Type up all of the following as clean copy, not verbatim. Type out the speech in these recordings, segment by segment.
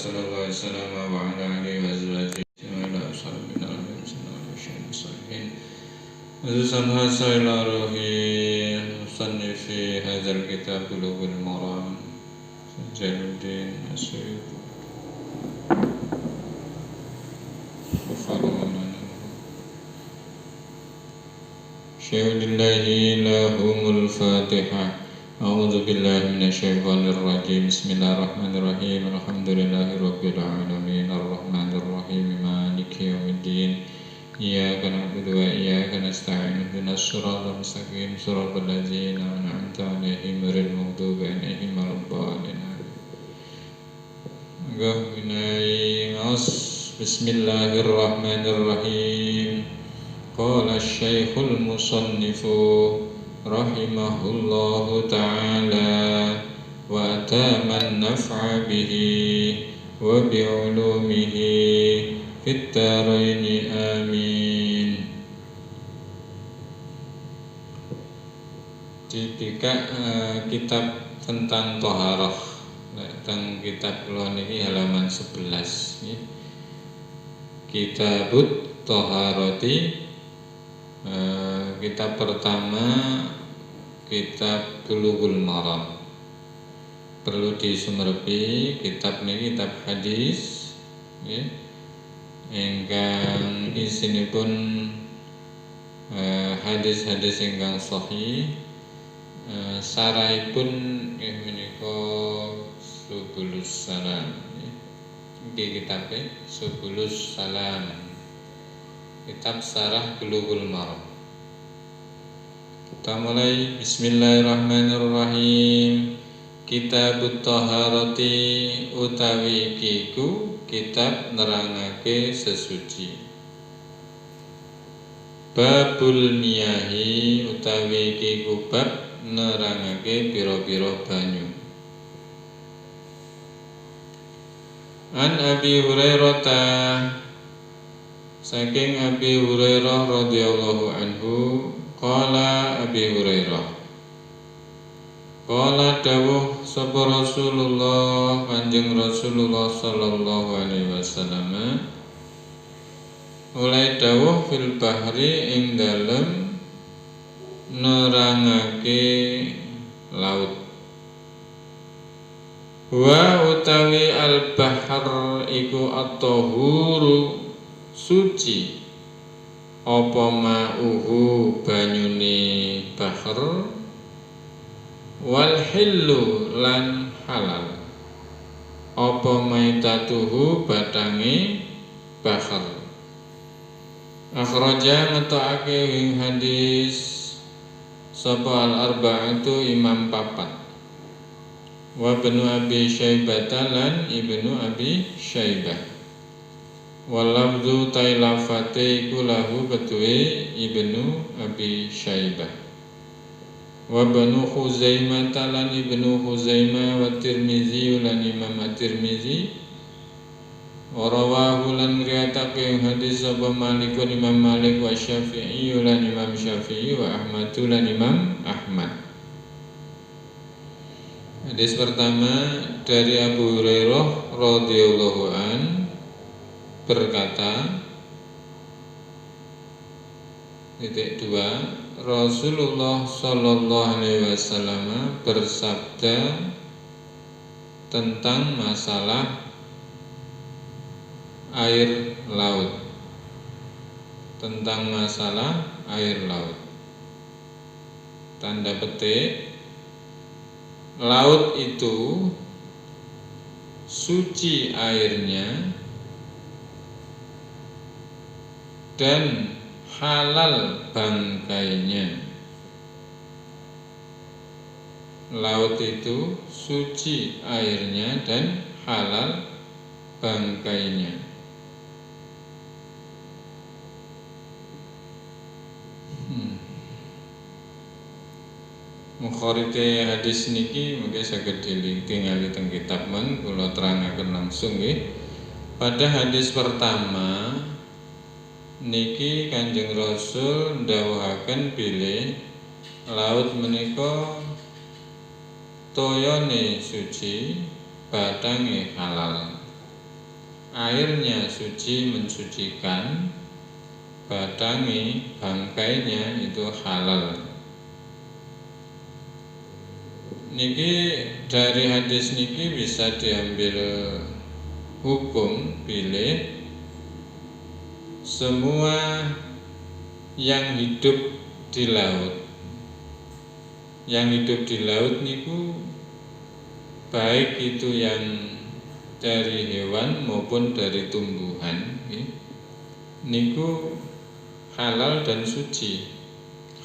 sallallahu alaihi wasallam wa ala alihi wa azwajihi wa ala ashabina wa salihin. Khususan hasil ruhi musannifi hadzal kitab Bulughul Maram Jalaluddin Asy'ari Syai'ulillahi lahumul fatihah. A'udzu billahi minasyaitonir rajim. Bismillahirrahmanirrahim. Alhamdulillahi rabbil alamin. Arrahmanir rahim. Maliki yaumiddin. Iyyaka na'budu wa iyyaka nasta'in. Ihdinas siratal mustaqim. Shiratal ladzina an'amta 'alaihim ghairil maghdubi 'alaihim waladdallin. Bismillahirrahmanirrahim. Qala asy-syaikhul musannifu rahimahullahu ta'ala wa ataman naf'a bihi wa bi'ulumihi fit dharaini amin. Jika kitab tentang thaharah tentang kitab kula niki halaman 11 nggih. Kitabut thaharati. Kitab pertama kitab Bulughul Maram. Perlu disumerepi kitab niki kitab hadis nggih. Ingkang isinipun hadis-hadis ingkang sahih. Sarahipun nggih menika Subulus Salam. Nggih kitabe Subulus Salam. Kitab Sarah Bulughul Maram. Kita mulai. Bismillahirrahmanirrahim. Kitabut Thaharati utawi kiku kitab nerangake sesuci. Babul miyahi utawi kiku bab nerangake pira-pira banyu. An Abi Hurairah saking Abi Hurairah radhiyallahu anhu qala Abi Hurairah qala dawuh sapa Rasulullah Kanjeng Rasulullah sallallahu alaihi wasallam oleh dawuh fil bahri ing dalem nerangake laut. Wa utawi al bahr iku at-tahuru suci apa ma'uhu banyune bahr wal hillu lan halal apa maitatuhu batange bahr. Akhraja ngetokake ing hadis sapa al arba'atu imam papat wa ibnu Abi Syaibah lan ibnu Abi Syaibah. Walabdu tailafate iku lahu betuwe ibnu Abi Syaibah wa ibnu Khuzaimah lan ibnu Khuzaimah wa Tirmizi lan Imam At-Tirmizi wa rawahu lan riwayatake hadis sapa Malikun Imam Malik wa Syafi'i lan Imam Syafi'i wa Ahmad lan Imam Ahmad. Hadis pertama dari Abu Hurairah radhiyallahu an berkata, titik 2, Rasulullah sallallahu alaihi wasallam bersabda tentang masalah air laut. Tentang masalah air laut. Tanda petik, laut itu suci airnya dan halal bangkainya. Laut itu suci airnya dan halal bangkainya. Mukharite hadis niki mungkin saged ditingali teng kitab men kula terangaken langsung nggih. Pada hadis pertama niki Kanjeng Rasul ndhawuhaken bilih laut menika toyone suci, batange halal. airnya suci mensucikan, badangi bangkainya itu halal. Niki dari hadis niki bisa diambil hukum pilih semua yang hidup di laut. Yang hidup di laut niku baik itu yang dari hewan maupun dari tumbuhan niku halal dan suci.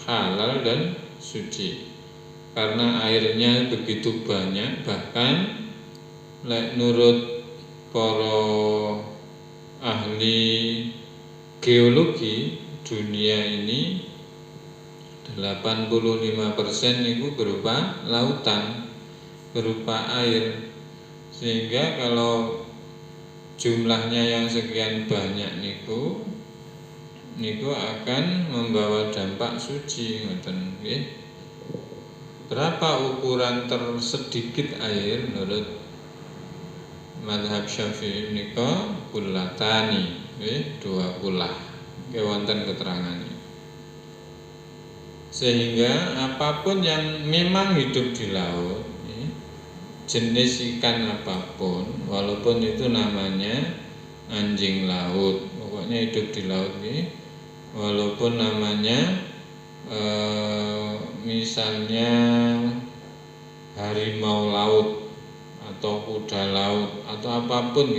Halal dan suci. Karena airnya begitu banyak, bahkan nurut para ahli geologi dunia ini 85% itu berupa lautan, berupa air. Sehingga kalau jumlahnya yang sekian banyak niku akan membawa dampak suci, ngoten nggih. Berapa ukuran tersedikit air menurut mazhab Syafi'i menika kullatani, dua kulah. Wonten keterangannya. Sehingga apapun yang memang hidup di laut, jenis ikan apapun, walaupun itu namanya anjing laut, pokoknya hidup di laut walaupun namanya misalnya harimau laut atau kuda laut atau apapun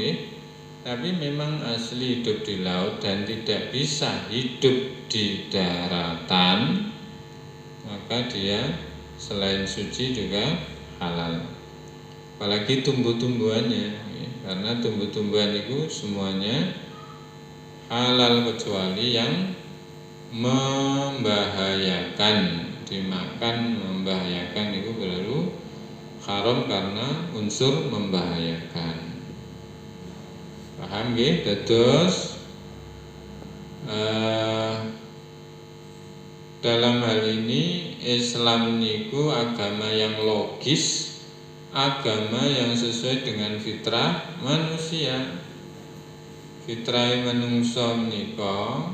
tapi memang asli hidup di laut dan tidak bisa hidup di daratan, maka dia selain suci juga halal. Apalagi tumbuh-tumbuhannya, karena tumbuh-tumbuhan itu semuanya halal kecuali yang membahayakan, dimakan membahayakan itu baru haram karena unsur membahayakan. Paham nggih? Dados dalam hal ini Islam niku agama yang logis, agama yang sesuai dengan fitrah manusia. Fitrah manungsa menika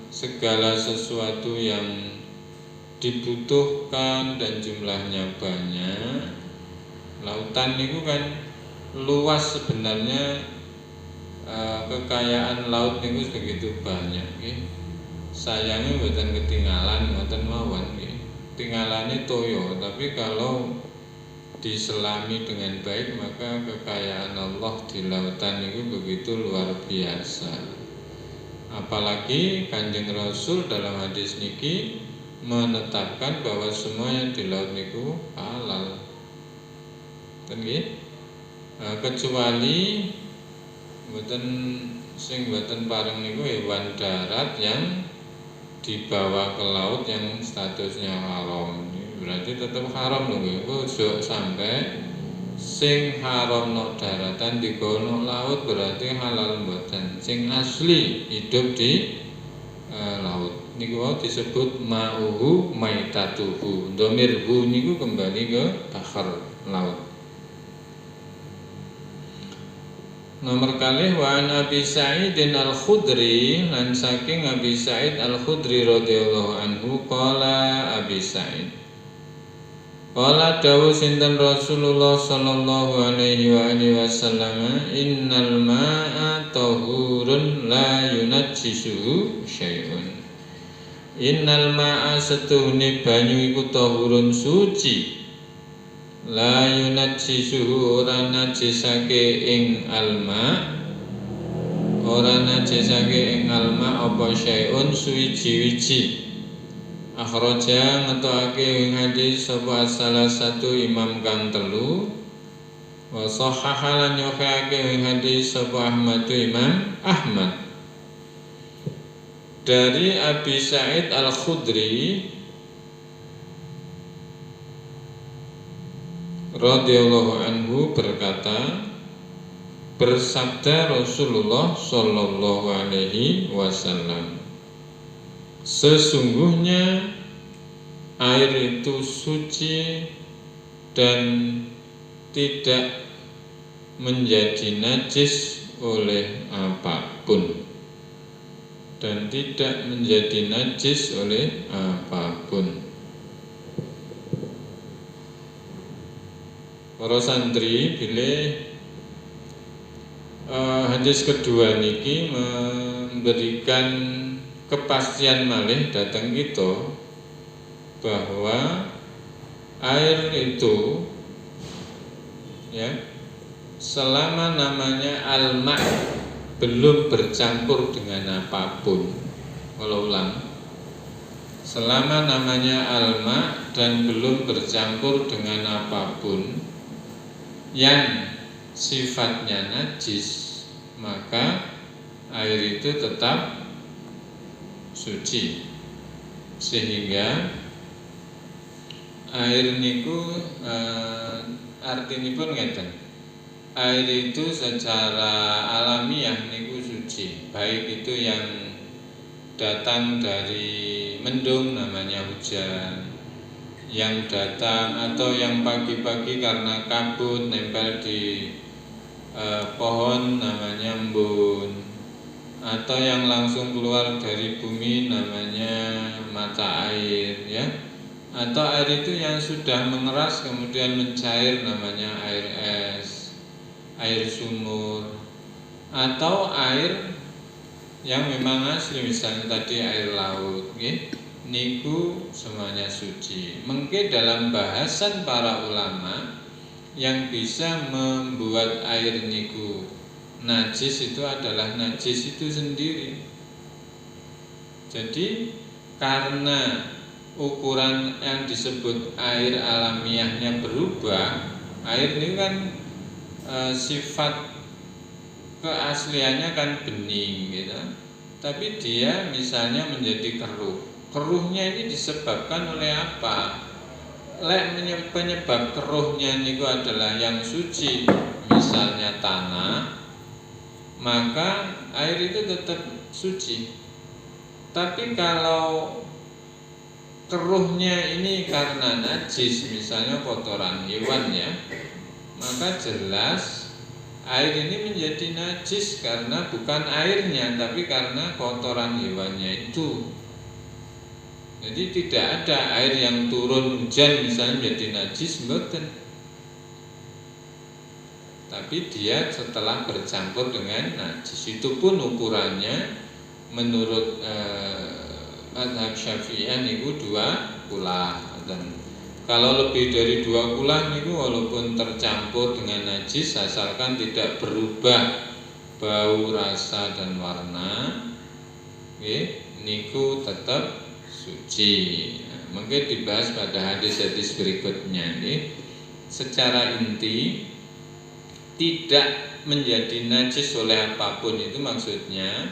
segala sesuatu yang dibutuhkan dan jumlahnya banyak. Lautan niku kan luas sebenarnya, kekayaan laut niku begitu banyak sayangnya mboten ketinggalan, mboten mawon tinggalane toyo, tapi kalau diselami dengan baik maka kekayaan Allah di lautan itu begitu luar biasa. Apalagi Kanjeng Rasul dalam hadis niki menetapkan bahwa semua yang di laut niku halal. Kecuali mboten sing mboten pareng niku hewan darat yang dibawa ke laut yang statusnya haram. Berarti tetap haram lho nggih. Ojo sampai sing haram no daratan digono laut berarti halal mboten. Sing asli hidup di laut niku disebut ma'uhu maitatuhu. Dhamir hu niku kembali ke bahar, laut. Nomor kalih wa an Abi Sa'id Al-Khudri, lan saking Abi Sa'id Al-Khudri radhiyallahu anhu qala Abi Sa'id qala dawuh sinten Rasulullah sallallahu alaihi wa alihi wasallam, innal ma'a tahurun la yunajjisuhu syai'un. Innal ma'a setuhune banyu iku tahurun suci, la yunajjisuhu ora najisake ing alma, ora najisake ing alma apa syai'un suwiji-wiji. Akhraja ngetokake ing hadis sapa salah satu imam kang telu, wa sahhaha lan nyokake ing hadis sapa Ahmad Imam Ahmad. Dari Abi Sa'id Al-Khudri radhiyallahu anhu berkata, bersabda Rasulullah sallallahu alaihi wasallam, sesungguhnya air itu suci dan tidak menjadi najis oleh apapun dan tidak menjadi najis oleh apapun. Para santri bilih hadis kedua niki memberikan kepastian malih datang kita bahwa air itu ya selama namanya al-ma' belum bercampur dengan apapun. Kalau ulang, selama namanya al-ma' dan belum bercampur dengan apapun yang sifatnya najis, maka air itu tetap suci. Sehingga air niku artinipun ngeten. Air itu secara alamiah niku suci, baik itu yang datang dari mendung namanya hujan, yang datang atau yang pagi-pagi karena kabut nempel di pohon namanya embun, atau yang langsung keluar dari bumi namanya mata air ya, atau air itu yang sudah mengeras kemudian mencair namanya air es, air sumur, atau air yang memang asli misalnya tadi air laut niku semuanya suci. Mungkin dalam bahasan para ulama yang bisa membuat air niku najis itu adalah najis itu sendiri. Jadi karena ukuran yang disebut air alamiahnya berubah, air ini kan sifat keasliannya kan bening gitu. Tapi dia misalnya menjadi keruh. Keruhnya ini disebabkan oleh apa? Penyebab keruhnya niku adalah yang suci, misalnya tanah, maka air itu tetap suci. Tapi kalau keruhnya ini karena najis, misalnya kotoran hewan ya, maka jelas air ini menjadi najis karena bukan airnya, tapi karena kotoran hewannya itu. Jadi tidak ada air yang turun hujan misalnya menjadi najis, mboten. Tapi dia setelah bercampur dengan najis, itu pun ukurannya menurut mazhab Syafi'iyah niku 2 kulah. Dan kalau lebih dari 2 kulah niku walaupun tercampur dengan najis asalkan tidak berubah bau, rasa dan warna, niku tetap suci. Mungkin dibahas pada hadis-hadis berikutnya. Secara inti tidak menjadi najis oleh apapun itu maksudnya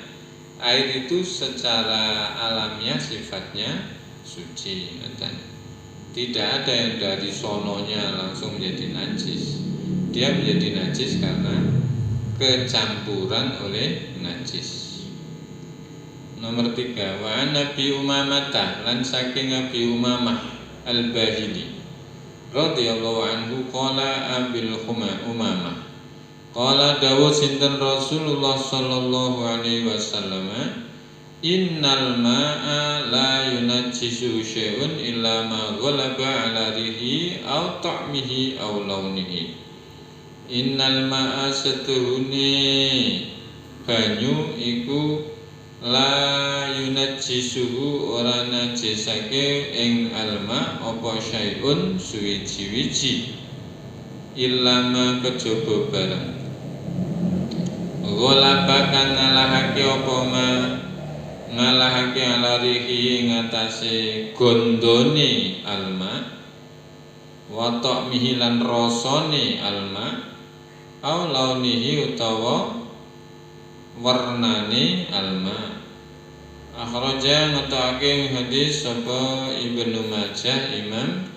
air itu secara alamiah sifatnya suci. Tidak ada yang dari sononya langsung menjadi najis. Dia menjadi najis karena kecampuran oleh najis. Nomor 3, wa Nabi Umamah lan saking Nabi Umamah Al-Bahili radhiyallahu anhu qala abil Umamah qala dawuh sinten Rasulullah sallallahu alaihi wasallam, innal ma'a la yunajjisu syai'un illa ma ghalaba ala rihi aw ta'mihi aw launihi. Innal ma'a setuhune banyu iku la yunajjisuhu ora najisake ing alma apa syai'un suwiji-wiji illa ma kejaba barang ghalaba kang ngalahake apa ma ngalahake alarihi ngatasé gondone alma wa ta'mihi lan rasane alma au launihi utawa warnane alma. Akhraja ngetake hadis sapa Ibnu Majah, Imam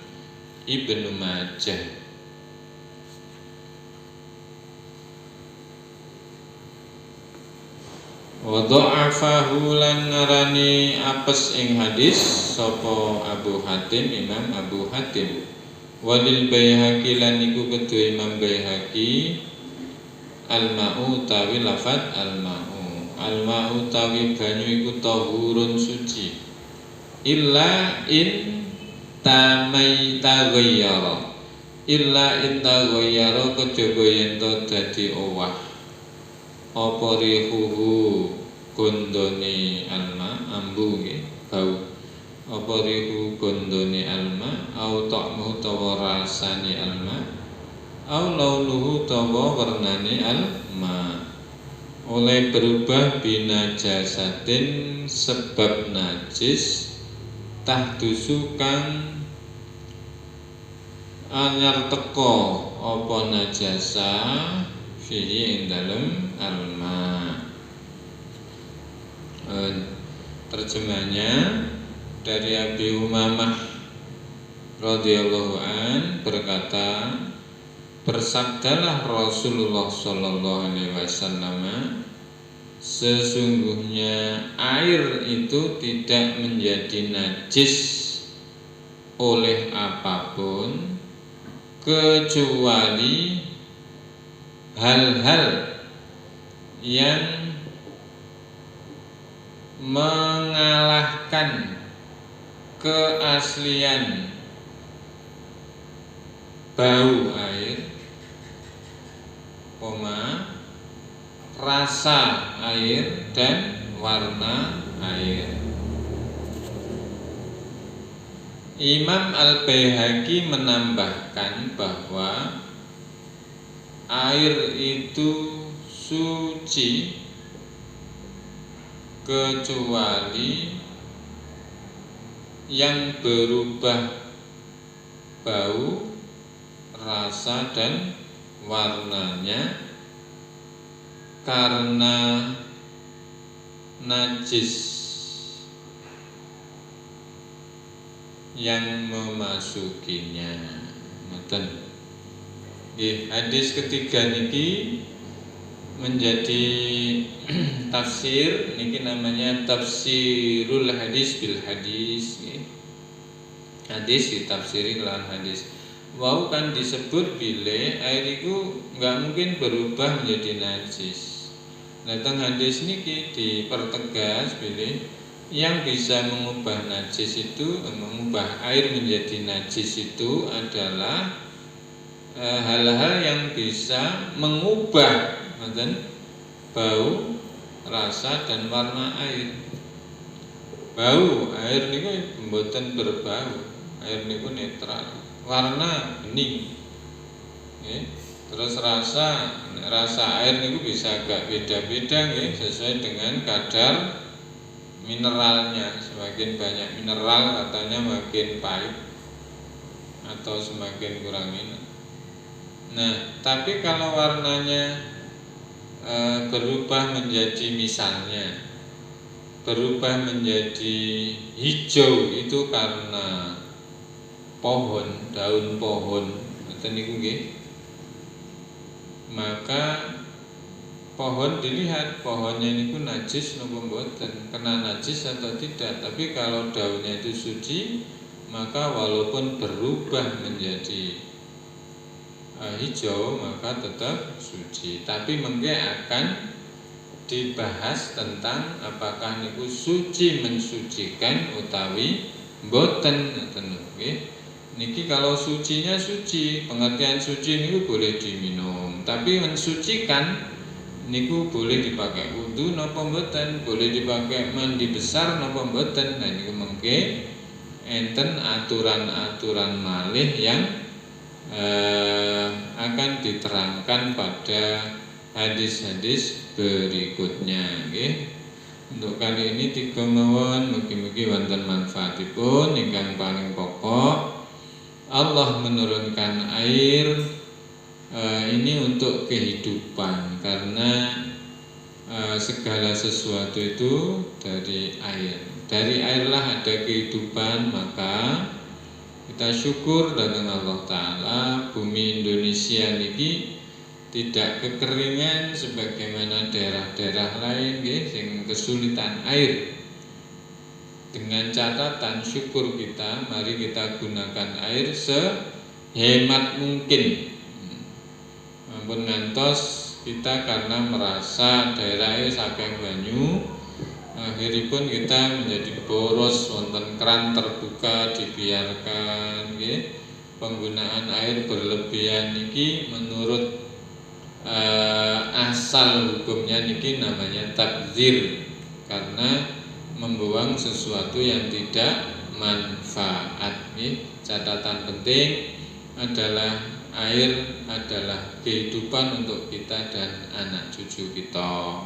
Ibnu Majah. Wa dha'afahu lan ngarani apes ing hadis sapa Abu Hatim, Imam Abu Hatim. Walil Baihaqi lan iku kedue Imam Baihaqi Al-ma'u tawi lafat al-ma'u. Al-ma'u tawi banyu iku tahurun suci. Illa in taghayyara. Illa in taghayyara kejaba yen to dadi owah. Apa rihuhu gondone alma ambu nggih bau. Apa rihu gondone alma au ta'mu tawa rasane alma au launuhu tawa warnane alma oleh berubah binajasatin sebab najis tahdusu kang anyar teko apa najasa fihi ing dalem alma. Terjemahnya dari Abi Umamah radhiyallahu an berkata, bersabdalah Rasulullah sallallahu alaihi wasallam, sesungguhnya air itu tidak menjadi najis oleh apapun kecuali hal-hal yang mengalahkan keaslian bau air, rasa air dan warna air. Imam Al-Baihaqi menambahkan bahwa air itu suci kecuali yang berubah bau, rasa dan warnanya karena najis yang memasukinya. Hadis ketiga niki menjadi tafsir, niki namanya tafsirul hadis bil hadis. Hadis ditafsiri lawan hadis. Wau kan disebut bile air itu nggak mungkin berubah menjadi najis. Datang hadis niki dipertegas bile yang bisa mengubah najis itu, mengubah air menjadi najis itu adalah hal-hal yang bisa mengubah bau, rasa dan warna air. Bau air niku mboten berbau, air niku netral, warna bening. Terus rasa air niku bisa agak beda-beda nggih, sesuai dengan kadar mineralnya. Semakin banyak mineral katanya makin pahit atau semakin kurang mineral. Nah, tapi kalau warnanya berubah menjadi, misalnya berubah menjadi hijau, itu karena pohon, daun pohon, maka pohon dilihat pohonnya niku najis napa mboten, kena najis atau tidak. Tapi kalau daunnya itu suci, maka walaupun berubah menjadi hijau maka tetap suci. Tapi mengke akan dibahas tentang apakah niku suci mensucikan utawi mboten ngoten nggih. Niki kalau sucinya suci, pengertian suci niku boleh diminum, tapi mensucikan niku boleh dipakai wudu napa mboten, boleh dipakai mandi besar napa mboten. Nah niku mengke enten aturan-aturan malih yang akan diterangkan pada hadis-hadis berikutnya nggih. Untuk kali ini tiga mawon, mugi-mugi wonten manfaatipun. Ingkang paling pokok, Allah menurunkan air ini untuk kehidupan, karena segala sesuatu itu dari air. Dari airlah ada kehidupan. Maka kita syukur dengan Allah Ta'ala, bumi Indonesia niki tidak kekeringan sebagaimana daerah-daerah lain yang kesulitan air. Dengan catatan syukur kita, mari kita gunakan air sehemat mungkin. Ampun ngantos kita karena merasa daerahnya saking banyu, akhiripun kita menjadi boros wonten keran terbuka dibiarkan nggih. Penggunaan air berlebihan niki menurut asal hukumnya niki namanya tabdzir, karena membuang sesuatu yang tidak manfaat. Catatan penting adalah air adalah kehidupan untuk kita dan anak cucu kita.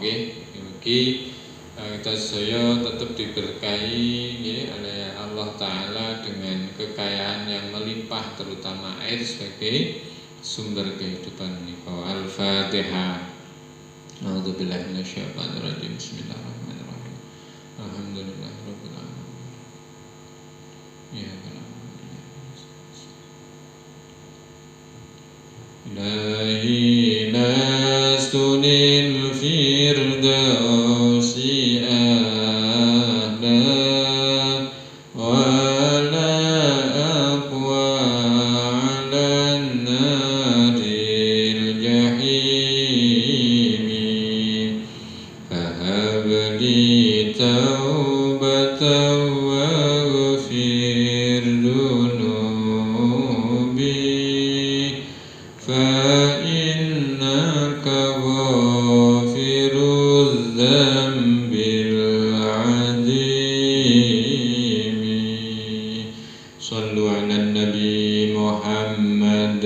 Mugi kita saya tetap diberkahi oleh Allah Ta'ala dengan kekayaan yang melimpah, terutama air sebagai sumber kehidupan menika. Al-Fatihah. A'udzubillahi minasyaitonirrajim. Bismillahirrahmanirrahim. Alhamdulillahirabbil alamin. Ya Ilahi nastunil firdausi ahla wa la aqwa ala naril jahimi fahabli taubatan waghfir dunubi فإنك غافر الذنب العظيم صلوا على النبي محمد